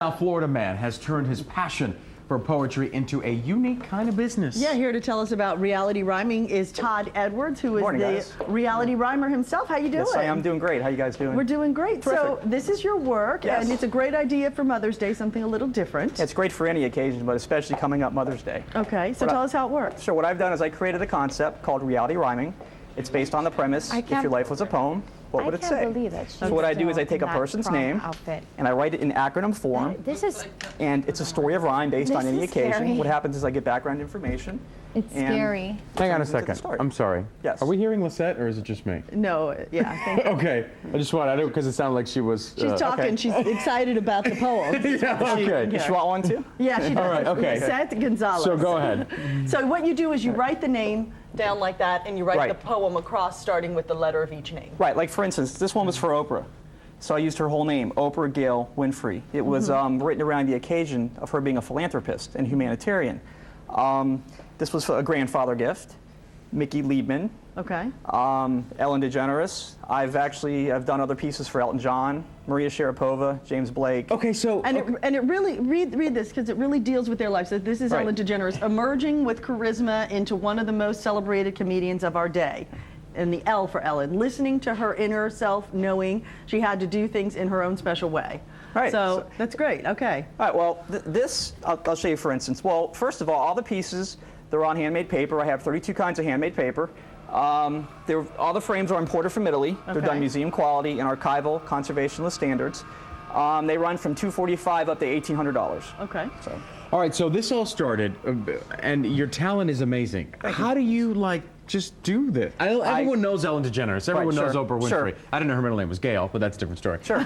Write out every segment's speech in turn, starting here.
South Florida man has turned his passion for poetry into a unique kind of business. Yeah, here to tell us about reality rhyming is Todd Edwards, who is Morning, the guys. reality rhymer himself. How you doing? Yes, I am doing great. How you guys doing? We're doing great. Terrific. So this is your work, Yes. and it's a great idea for Mother's Day, something a little different. It's great for any occasion, but especially coming up Mother's Day. Okay, so What tell us how it works. Sure, what I've done is I created a concept called reality rhyming. It's based on the premise, if your life was a poem, what would it say? I can't believe it. So what I do is I take a person's name and I write it in acronym form. This is, And it's a story of rhyme based on This any is occasion. scary. What happens is I get background information. it's and scary. Hang on a turns into the second. story. I'm sorry. Yes. Are we hearing Lisette or is it just me? No, yeah, I think Okay. I just wanted to, because it sounded like she was. she's talking. okay. She's excited about the poem. Yeah, okay. You want one too? Yeah, she does. All right, okay. Lisette Gonzalez. So go ahead. So what you do is you write the name down like that, and you write Right. the poem across, starting with the letter of each name. Right, like for instance, this one was for Oprah. So I used her whole name, Oprah Gail Winfrey. It was written around the occasion of her being a philanthropist and humanitarian. This was a grandfather gift. Mickey Liebman, Okay. Ellen Degeneres. I've done other pieces for Elton John, Maria Sharapova, James Blake. Okay, so. And it really, read this, because it really deals with their lives. So this is Right. Ellen DeGeneres, emerging with charisma into one of the most celebrated comedians of our day. And the L for Ellen, listening to her inner self, knowing she had to do things in her own special way. Right. So that's great, okay. All right, well, I'll show you for instance. Well, first of all the pieces, they're on handmade paper. I have 32 kinds of handmade paper. All the frames are imported from Italy. They're Okay. done museum quality and archival conservationist standards. They run from $245 up to $1,800. Okay. So, All right, so this all started, and your talent is amazing. How do you, just do this? Everyone knows Ellen DeGeneres. Everyone knows sure, Oprah Winfrey. sure. I didn't know her middle name was Gail, but that's a different story. Sure.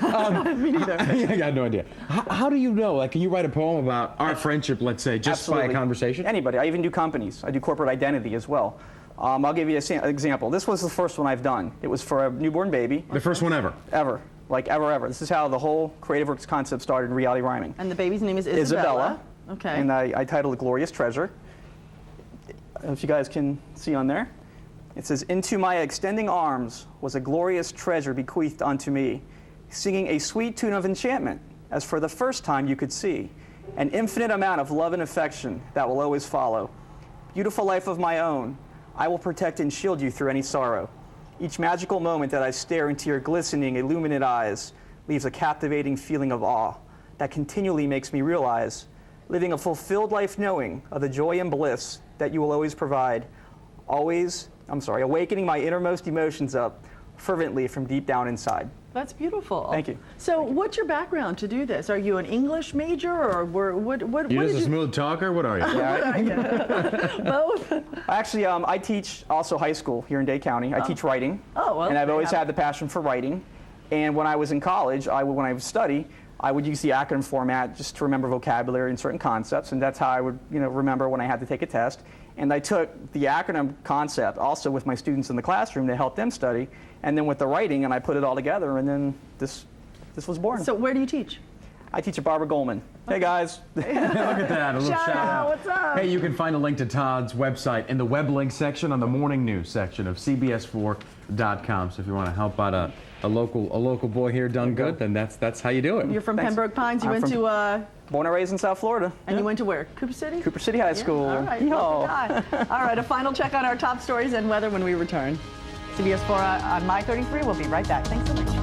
Me neither. I had no idea. How do you know? Can you write a poem about our friendship, let's say, just by a Absolutely. conversation? Anybody. I even do companies. I do corporate identity as well. I'll give you an example. This was the first one I've done. It was for a newborn baby. The first one ever. Ever. Like ever. This is how the whole Creative Works concept started in reality rhyming. And the baby's name is Isabella. Okay. And I titled it Glorious Treasure. If you guys can see on there. It says, "Into my extending arms was a glorious treasure bequeathed unto me, singing a sweet tune of enchantment, as for the first time you could see, an infinite amount of love and affection that will always follow. Beautiful life of my own, I will protect and shield you through any sorrow. Each magical moment that I stare into your glistening, illuminate eyes leaves a captivating feeling of awe that continually makes me realize, living a fulfilled life knowing of the joy and bliss that you will always provide, awakening my innermost emotions up fervently from deep down inside." That's beautiful. Thank you. So what's your background to do this? Are you an English major, or what You did just a you... smooth talker? What are you? Both? Actually, I teach also high school here in Dade County. I teach writing. Oh, well, and I've always yeah. had the passion for writing. And when I was in college, when I would study, I would use the acronym format just to remember vocabulary and certain concepts, and that's how I would remember when I had to take a test. And I took the acronym concept also with my students in the classroom to help them study, and then with the writing, and I put it all together, and then this was born. So where do you teach? I teach at Barbara Goldman. Hey guys. Look at that, a little Shout out, what's up? Hey, you can find a link to Todd's website in the web link section on the morning news section of CBS4.com. So if you want to help out a local boy here done good, then that's how you do it. You're from Thanks. Pembroke Pines. You I'm went from- to, Born and raised in South Florida. and you went to where? Cooper City? Cooper City High School. All right. Yeehaw. All right, a final check on our top stories and weather when we return. CBS 4 on My 33. We'll be right back. Thanks so much.